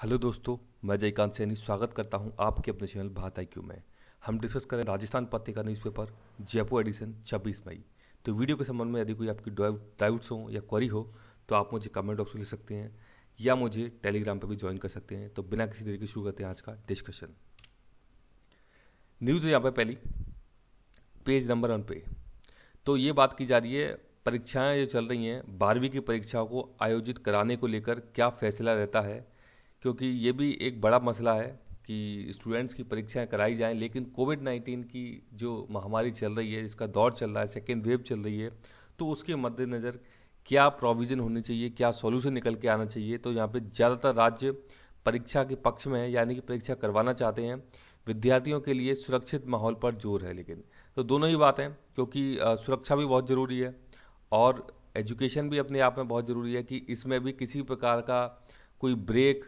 Hello दोस्तों, मैं जयकांत सैनी स्वागत करता हूं आपके अपने चैनल बात IQ में। हम डिस्कस करें राजस्थान पत्रिका न्यूज़पेपर जयपुर एडिशन 26 मई। तो वीडियो के संबंध में यदि कोई आपकी डाउट्स हो या क्वेरी हो तो आप मुझे कमेंट बॉक्स में लिख सकते हैं या मुझे टेलीग्राम पर भी ज्वाइन कर सकते हैं। तो बिना किसी देरी के शुरू करते हैं आज का डिस्कशन। न्यूज़ यहाँ पर पहली पेज नंबर 1 पे तो ये बात की जा रही है, परीक्षाएं जो चल रही हैं 12वीं की परीक्षाओं को आयोजित कराने को लेकर क्या फैसला रहता है, क्योंकि ये भी एक बड़ा मसला है कि स्टूडेंट्स की परीक्षाएं कराई जाएं, लेकिन कोविड-19 की जो महामारी चल रही है, इसका दौर चल रहा है, सेकेंड वेव चल रही है, तो उसके मद्देनज़र क्या प्रोविज़न होनी चाहिए, क्या सॉल्यूशन निकल के आना चाहिए। तो यहाँ पे ज़्यादातर राज्य परीक्षा के पक्ष में है, यानी कि परीक्षा करवाना चाहते हैं। विद्यार्थियों के लिए सुरक्षित माहौल पर जोर है, लेकिन तो दोनों ही बात है, क्योंकि सुरक्षा भी बहुत ज़रूरी है और एजुकेशन भी अपने आप में बहुत ज़रूरी है कि इसमें भी किसी प्रकार का कोई ब्रेक,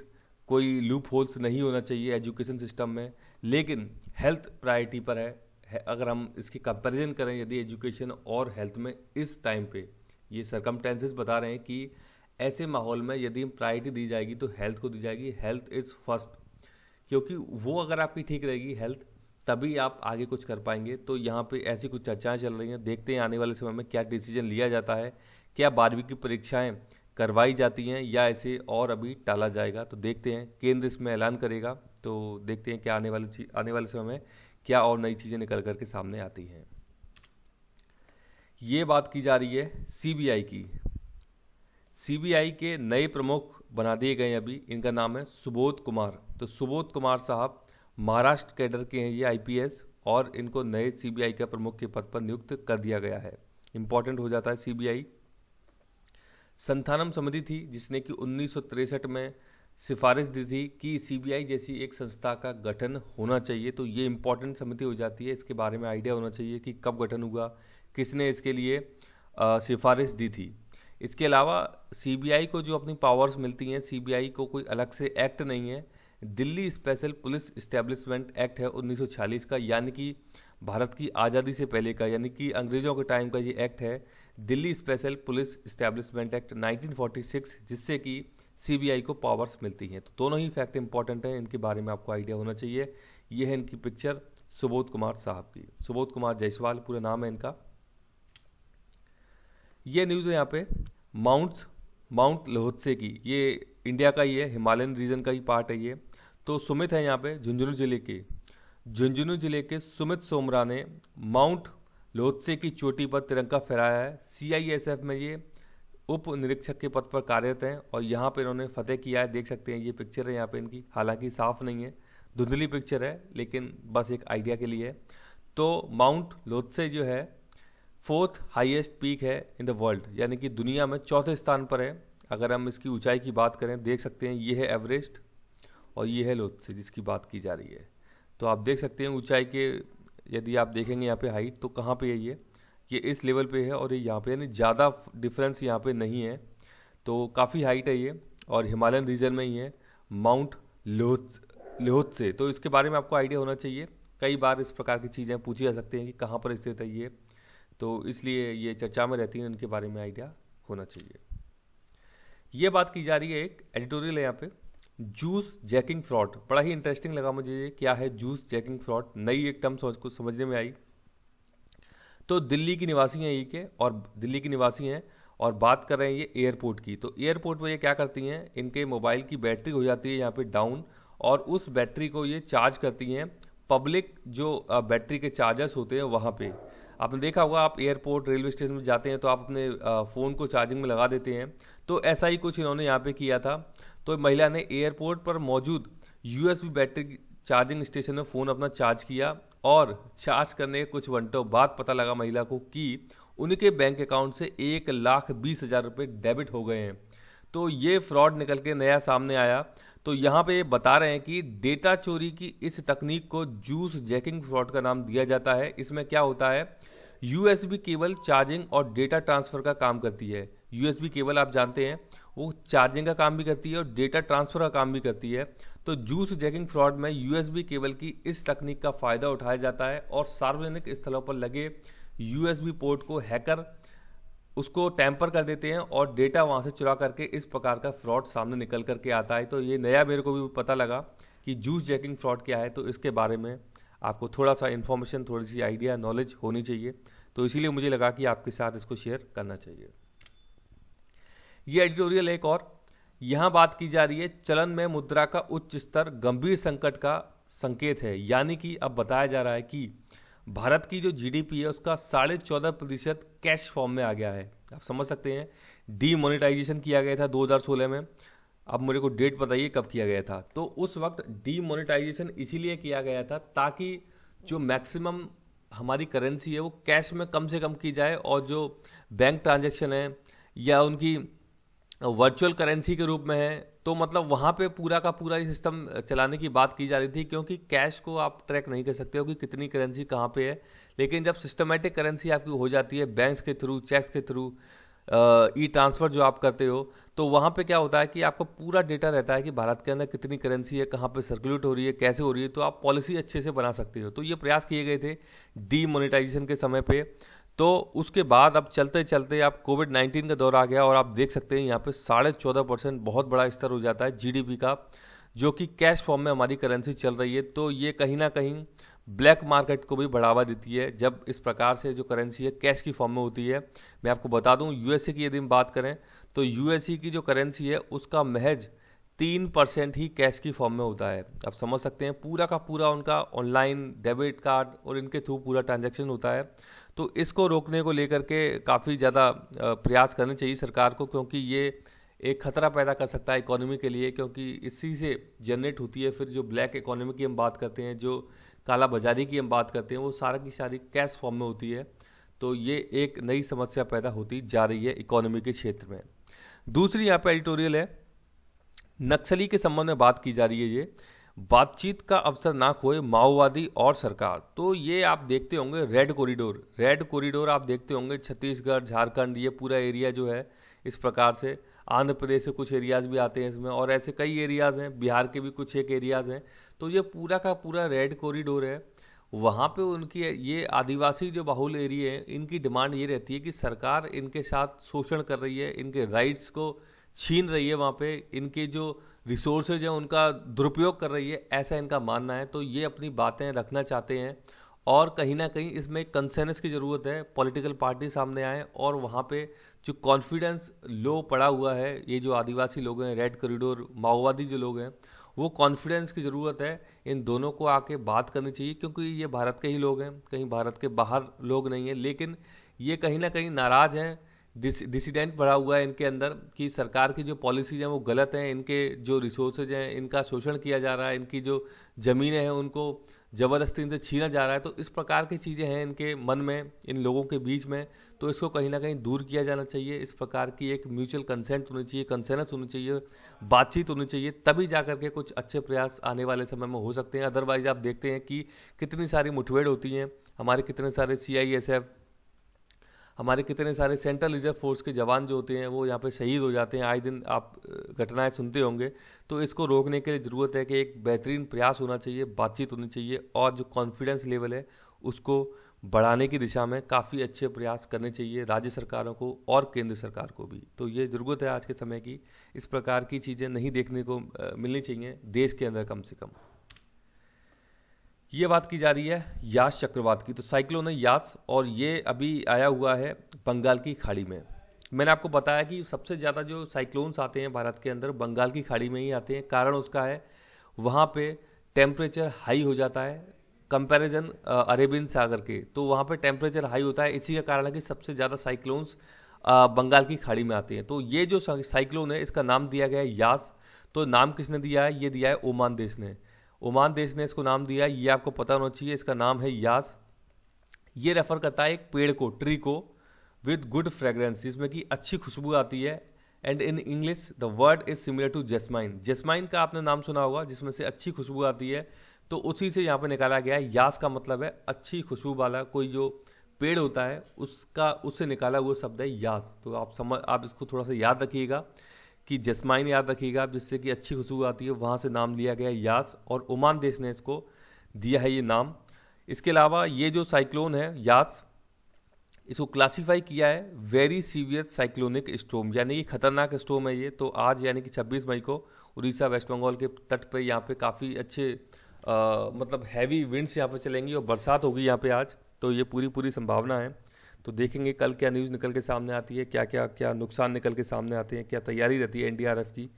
कोई लूप होल्स नहीं होना चाहिए एजुकेशन सिस्टम में। लेकिन हेल्थ प्रायोरिटी पर है। अगर हम इसकी कंपैरिजन करें यदि एजुकेशन और हेल्थ में, इस टाइम पे ये सर्कमस्टेंसेस बता रहे हैं कि ऐसे माहौल में यदि प्रायोरिटी दी जाएगी तो हेल्थ को दी जाएगी। हेल्थ इज़ फर्स्ट, क्योंकि वो अगर आपकी ठीक रहेगी हेल्थ, तभी आप आगे कुछ कर पाएंगे। तो यहाँ पे ऐसी कुछ चर्चाएं चल रही हैं, देखते हैं आने वाले समय में क्या डिसीजन लिया जाता है। क्या 12वीं की परीक्षाएं करवाई जाती हैं या ऐसे और अभी टाला जाएगा, तो देखते हैं। केंद्र इसमें ऐलान करेगा, तो देखते हैं क्या आने वाले समय में क्या और नई चीज़ें निकल करके सामने आती हैं। ये बात की जा रही है CBI की। CBI के नए प्रमुख बना दिए गए अभी, इनका नाम है सुबोध कुमार। तो सुबोध कुमार साहब महाराष्ट्र कैडर के हैं, ये IPS, और इनको नए CBI का प्रमुख के पद पर नियुक्त कर दिया गया है। इंपॉर्टेंट हो जाता है CBI। संथानम समिति थी जिसने कि 1963 में सिफारिश दी थी कि CBI जैसी एक संस्था का गठन होना चाहिए। तो ये इंपॉर्टेंट समिति हो जाती है, इसके बारे में आइडिया होना चाहिए कि कब गठन हुआ, किसने इसके लिए सिफारिश दी थी। इसके अलावा CBI को जो अपनी पावर्स मिलती हैं, CBI को कोई अलग से एक्ट नहीं है। Delhi special police establishment act है 1946 का, यानी कि भारत की आज़ादी से पहले का, यानी कि अंग्रेज़ों के टाइम का ये एक्ट है, Delhi special police establishment act 1946, जिससे कि CBI को पावर्स मिलती हैं। तो दोनों ही फैक्ट इंपॉर्टेंट हैं, इनके बारे में आपको आइडिया होना चाहिए। ये है इनकी पिक्चर सुबोध कुमार साहब की, सुबोध कुमार जायसवाल पूरा नाम है इनका। ये न्यूज़ है यहाँ पे माउंट लोहत्से की, ये इंडिया का ही है, हिमालयन रीजन का ही पार्ट है ये। तो सुमित है यहाँ पे झुंझुनू जिले के सुमित सोमरा ने माउंट लोहत्से की चोटी पर तिरंगा फहराया है। CISF में ये उप निरीक्षक के पद पर कार्यरत हैं और यहाँ पे इन्होंने फतेह किया है। देख सकते हैं, ये पिक्चर है यहाँ पे इनकी, हालांकि साफ नहीं है, धुंधली पिक्चर है, लेकिन बस एक आइडिया के लिए है। तो माउंट लोहत्से जो है 4th हाईएस्ट पीक है इन द वर्ल्ड, यानी कि दुनिया में 4थे स्थान पर है। अगर हम इसकी ऊंचाई की बात करें, देख सकते हैं ये है एवरेस्ट और ये है लोहत्से जिसकी बात की जा रही है। तो आप देख सकते हैं ऊंचाई के, यदि आप देखेंगे यहाँ पे हाइट, तो कहाँ पे है ये इस लेवल पे है और ये यहाँ पे, यानी ज़्यादा डिफरेंस यहाँ पे नहीं है। तो काफ़ी हाइट है ये और हिमालयन रीजन में ही है माउंट लोहत्से। तो इसके बारे में आपको आइडिया होना चाहिए। कई बार इस प्रकार की चीज़ें पूछी जा सकती हैं कि कहाँ पर स्थित है ये, तो इसलिए ये चर्चा में रहती है, इनके बारे में आइडिया होना चाहिए। ये बात की जा रही है, एक एडिटोरियल है यहाँ पे, जूस जैकिंग फ्रॉड। बड़ा ही इंटरेस्टिंग लगा मुझे ये, क्या है जूस जैकिंग फ्रॉड, नई एक टर्म कुछ समझने में आई। तो दिल्ली की निवासी हैं और बात कर रहे हैं ये एयरपोर्ट की। तो एयरपोर्ट में ये क्या करती हैं, इनके मोबाइल की बैटरी हो जाती है यहाँ पे डाउन, और उस बैटरी को ये चार्ज करती हैं पब्लिक जो बैटरी के चार्जर्स होते हैं वहाँ पे। आपने देखा होगा, आप एयरपोर्ट रेलवे स्टेशन में जाते हैं तो आप अपने फ़ोन को चार्जिंग में लगा देते हैं। तो ऐसा ही कुछ इन्होंने यहाँ पे किया था। तो महिला ने एयरपोर्ट पर मौजूद USB बैटरी चार्जिंग स्टेशन में फ़ोन अपना चार्ज किया और चार्ज करने के कुछ घंटों बाद पता लगा महिला को कि उनके बैंक अकाउंट से 1,20,000 रुपये डेबिट हो गए हैं। तो ये फ्रॉड निकल के नया सामने आया। तो यहाँ पे बता रहे हैं कि डेटा चोरी की इस तकनीक को जूस जैकिंग फ्रॉड का नाम दिया जाता है। इसमें क्या होता है, USB केबल चार्जिंग और डेटा ट्रांसफ़र का काम करती है। USB केबल आप जानते हैं, वो चार्जिंग का काम भी करती है और डेटा ट्रांसफ़र का काम भी करती है। तो जूस जैकिंग फ्रॉड में USB केबल की इस तकनीक का फ़ायदा उठाया जाता है और सार्वजनिक स्थलों पर लगे USB पोर्ट को हैकर उसको टैंपर कर देते हैं और डेटा वहाँ से चुरा करके इस प्रकार का फ्रॉड सामने निकल करके आता है। तो ये नया मेरे को भी पता लगा कि जूस जैकिंग फ्रॉड क्या है, तो इसके बारे में आपको थोड़ा सा इन्फॉर्मेशन, थोड़ी सी आइडिया, नॉलेज होनी चाहिए। तो इसीलिए मुझे लगा कि आपके साथ इसको शेयर करना चाहिए। ये एडिटोरियल एक और यहाँ बात की जा रही है, चलन में मुद्रा का उच्च स्तर गंभीर संकट का संकेत है। यानी कि अब बताया जा रहा है कि भारत की जो जीडीपी है उसका 14.5% कैश फॉर्म में आ गया है। आप समझ सकते हैं, डीमोनेटाइजेशन किया गया था 2016 में। अब मेरे को डेट बताइए कब किया गया था। तो उस वक्त डीमोनेटाइजेशन इसीलिए किया गया था ताकि जो मैक्सिमम हमारी करेंसी है वो कैश में कम से कम की जाए, और जो बैंक ट्रांजैक्शन है या उनकी वर्चुअल करेंसी के रूप में है, तो मतलब वहाँ पे पूरा का पूरा सिस्टम चलाने की बात की जा रही थी, क्योंकि कैश को आप ट्रैक नहीं कर सकते हो कि कितनी करेंसी कहाँ पे है। लेकिन जब सिस्टमेटिक करेंसी आपकी हो जाती है बैंक्स के थ्रू, चेक्स के थ्रू, ई ट्रांसफ़र जो आप करते हो, तो वहाँ पे क्या होता है कि आपको पूरा डेटा रहता है कि भारत के अंदर कितनी करेंसी है, कहाँ पे सर्कुलेट हो रही है, कैसे हो रही है, तो आप पॉलिसी अच्छे से बना सकते हो। तो ये प्रयास किए गए थे डीमोनेटाइजेशन के समय पे। तो उसके बाद अब चलते चलते अब कोविड-19 का दौर आ गया और आप देख सकते हैं यहाँ पे 14.5% बहुत बड़ा स्तर हो जाता है जीडीपी का, जो कि कैश फॉर्म में हमारी करेंसी चल रही है। तो ये कहीं ना कहीं ब्लैक मार्केट को भी बढ़ावा देती है जब इस प्रकार से जो करेंसी है कैश की फॉर्म में होती है। मैं आपको बता दूं, यूएसए की यदि हम बात करें तो यूएसए की जो करेंसी है उसका महज 3% ही कैश की फॉर्म में होता है। आप समझ सकते हैं, पूरा का पूरा उनका ऑनलाइन डेबिट कार्ड और इनके थ्रू पूरा ट्रांजैक्शन होता है। तो इसको रोकने को लेकर के काफ़ी ज़्यादा प्रयास करने चाहिए सरकार को, क्योंकि ये एक खतरा पैदा कर सकता है इकोनॉमी के लिए, क्योंकि इसी से जनरेट होती है फिर जो ब्लैक इकोनॉमी की हम बात करते हैं, जो काला बाजारी की हम बात करते हैं, वो सारा की सारी कैश फॉर्म में होती है। तो ये एक नई समस्या पैदा होती जा रही है इकोनॉमी के क्षेत्र में। दूसरी यहाँ पे एडिटोरियल है, नक्सली के संबंध में बात की जा रही है। ये बातचीत का अवसर ना खोए माओवादी और सरकार। तो ये आप देखते होंगे रेड कॉरिडोर आप देखते होंगे, छत्तीसगढ़, झारखंड, ये पूरा एरिया जो है इस प्रकार से, आंध्र प्रदेश से कुछ एरियाज भी आते हैं इसमें, और ऐसे कई एरियाज हैं, बिहार के भी कुछ एक एरियाज हैं। तो ये पूरा का पूरा रेड कॉरिडोर है। वहाँ पे उनकी ये आदिवासी जो बाहुल एरिया है, इनकी डिमांड ये रहती है कि सरकार इनके साथ शोषण कर रही है, इनके राइट्स को छीन रही है, वहाँ पे इनके जो रिसोर्सेज हैं उनका दुरुपयोग कर रही है, ऐसा इनका मानना है। तो ये अपनी बातें रखना चाहते हैं और कहीं ना कहीं इसमें कंसेंसस की ज़रूरत है, पॉलिटिकल पार्टी सामने आए और वहाँ पे जो कॉन्फिडेंस लो पड़ा हुआ है, ये जो आदिवासी लोग हैं, रेड कॉरिडोर माओवादी जो लोग हैं, वो कॉन्फिडेंस की ज़रूरत है। इन दोनों को आके बात करनी चाहिए, क्योंकि ये भारत के ही लोग हैं, कहीं भारत के बाहर लोग नहीं हैं। लेकिन ये कहीं ना कहीं नाराज़ हैं, डिसिडेंट बढ़ा हुआ है इनके अंदर कि सरकार की जो पॉलिसीज हैं वो गलत हैं, इनके जो रिसोर्सेज हैं इनका शोषण किया जा रहा है, इनकी जो ज़मीनें हैं उनको ज़बरदस्ती इनसे छीना जा रहा है। तो इस प्रकार की चीज़ें हैं इनके मन में, इन लोगों के बीच में। तो इसको कहीं ना कहीं दूर किया जाना चाहिए। इस प्रकार की एक म्यूचुअल कंसेंट होनी चाहिए, कंसेंसस होनी चाहिए, बातचीत होनी चाहिए, तभी जा करके कुछ अच्छे प्रयास आने वाले समय में हो सकते हैं। अदरवाइज आप देखते हैं कि कितनी सारी मुठभेड़ होती हैं, हमारे कितने सारे CISF, हमारे कितने सारे सेंट्रल रिजर्व फोर्स के जवान जो होते हैं वो यहाँ पे शहीद हो जाते हैं। आए दिन आप घटनाएं सुनते होंगे। तो इसको रोकने के लिए ज़रूरत है कि एक बेहतरीन प्रयास होना चाहिए, बातचीत होनी चाहिए, और जो कॉन्फिडेंस लेवल है उसको बढ़ाने की दिशा में काफ़ी अच्छे प्रयास करने चाहिए राज्य सरकारों को और केंद्र सरकार को भी। तो ये ज़रूरत है आज के समय की, इस प्रकार की चीज़ें नहीं देखने को मिलनी चाहिए देश के अंदर कम से कम। ये बात की जा रही है यास चक्रवात की। तो साइक्लोन है यास, और ये अभी आया हुआ है बंगाल की खाड़ी में। मैंने आपको बताया कि सबसे ज़्यादा जो साइक्लोन्स आते हैं भारत के अंदर बंगाल की खाड़ी में ही आते हैं। कारण उसका है वहाँ पे टेम्परेचर हाई हो जाता है कंपैरिजन अरेबियन सागर के। तो वहाँ पे टेम्परेचर हाई होता है, इसी का कारण है कि सबसे ज़्यादा साइक्लोन्स बंगाल की खाड़ी में आते हैं। तो ये जो साइक्लोन है इसका नाम दिया गया है यास। तो नाम किसने दिया है? ये दिया है ओमान देश ने। ओमान देश ने इसको नाम दिया है, ये आपको पता होना चाहिए। इसका नाम है यास। ये रेफर करता है एक पेड़ को, ट्री को, विद गुड फ्रेग्रेंस, जिसमें कि अच्छी खुशबू आती है। And in English the word is similar to jasmine. Jasmine का आपने नाम सुना होगा, जिसमें से अच्छी खुशबू आती है। तो उसी से यहाँ पे निकाला गया है। यास का मतलब है अच्छी खुशबू वाला कोई जो पेड़ होता है उसका, उससे निकाला हुआ शब्द है यास। तो आप इसको थोड़ा सा याद रखिएगा कि जैस्माइन याद रखिएगा आप, जिससे कि अच्छी खुशबू आती है, वहाँ से नाम लिया गया है यास, और ओमान देश ने इसको दिया है ये नाम। इसके अलावा ये जो साइक्लोन है यास, इसको क्लासिफाई किया है वेरी सीवियर साइक्लोनिक स्टॉर्म, यानी कि खतरनाक स्टॉर्म है ये। तो आज यानी कि 26 मई को उड़ीसा वेस्ट बंगाल के तट पे यहाँ पे काफ़ी अच्छे मतलब हैवी विंड्स यहाँ पे चलेंगी और बरसात होगी यहाँ पे आज। तो ये पूरी संभावना है। तो देखेंगे कल क्या न्यूज़ निकल के सामने आती है, क्या क्या क्या नुकसान निकल के सामने आते हैं, क्या तैयारी रहती है एनडीआरएफ की।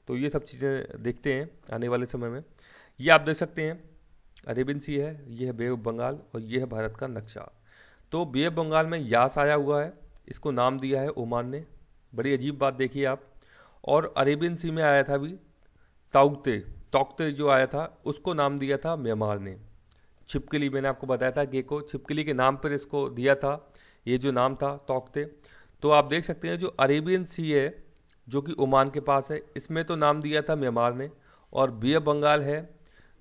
तो ये सब चीज़ें देखते हैं आने वाले समय में। ये आप देख सकते हैं अरेबियन सी है, ये है बे ऑफ बंगाल और ये है भारत का नक्शा। तो बे ऑफ बंगाल में यास आया हुआ है, इसको नाम दिया है ओमान ने। बड़ी अजीब बात देखिए आप। और अरेबियन सी में आया था भी ताउते, तौकते जो आया था उसको नाम दिया था म्यांमार ने। छिपकली मैंने आपको बताया था, गेको छिपकली के नाम पर इसको दिया था ये जो नाम था तौकते। तो आप देख सकते हैं जो अरेबियन सी है जो कि ओमान के पास है, इसमें तो नाम दिया था म्यांमार ने। और बे ऑफ बंगाल है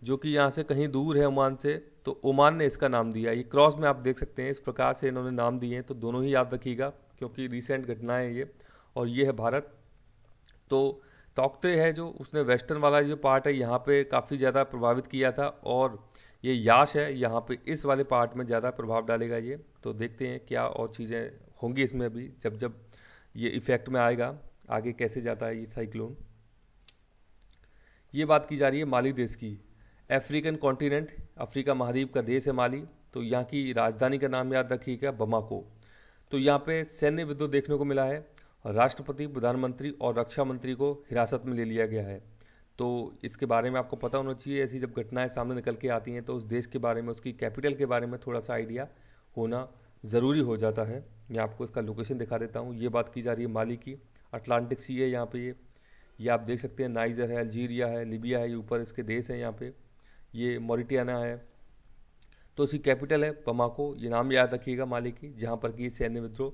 जो कि यहाँ से कहीं दूर है ओमान से, तो ओमान ने इसका नाम दिया। ये क्रॉस में आप देख सकते हैं, इस प्रकार से इन्होंने नाम दिए हैं। तो दोनों ही याद रखिएगा क्योंकि रिसेंट घटनाएं ये। और ये है भारत। तो तौकते है जो उसने वेस्टर्न वाला जो पार्ट है यहाँ पे काफ़ी ज़्यादा प्रभावित किया था, और ये याश है यहाँ पे इस वाले पार्ट में ज़्यादा प्रभाव डालेगा ये। तो देखते हैं क्या और चीज़ें होंगी इसमें अभी जब जब ये इफेक्ट में आएगा, आगे कैसे जाता है ये साइक्लोन। ये बात की जा रही है माली देश की। अफ्रीकन कॉन्टिनेंट, अफ्रीका महाद्वीप का देश है माली। तो यहाँ की राजधानी का नाम याद रखिएगा बमाको। तो यहाँ पे सैन्य विद्रोह देखने को मिला है। राष्ट्रपति, प्रधानमंत्री और रक्षा मंत्री को हिरासत में ले लिया गया है। तो इसके बारे में आपको पता होना चाहिए। ऐसी जब घटनाएं सामने निकल के आती हैं तो उस देश के बारे में, उसकी कैपिटल के बारे में थोड़ा सा आइडिया होना ज़रूरी हो जाता है। मैं आपको इसका लोकेशन दिखा देता हूँ। ये बात की जा रही है माली की। अटलांटिक सी है यहाँ पे ये आप देख सकते हैं। नाइजर है, अल्जीरिया है, लीबिया है, ये ऊपर इसके देश हैं यहाँ पे। ये मॉरिटाना है। तो इसकी कैपिटल है बमाको। ये नाम याद रखिएगा माली की, जहाँ पर कि सैन्य विद्रोह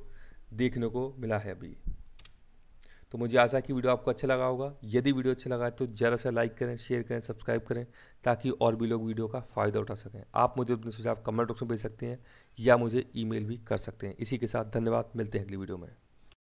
देखने को मिला है अभी। तो मुझे आशा है कि वीडियो आपको अच्छा लगा होगा। यदि वीडियो अच्छा लगा है तो ज़रा सा लाइक करें, शेयर करें, सब्सक्राइब करें, ताकि और भी लोग वीडियो का फ़ायदा उठा सकें। आप मुझे अपने सुझाव कमेंट बॉक्स में भेज सकते हैं या मुझे ईमेल भी कर सकते हैं। इसी के साथ धन्यवाद, मिलते हैं अगली वीडियो में।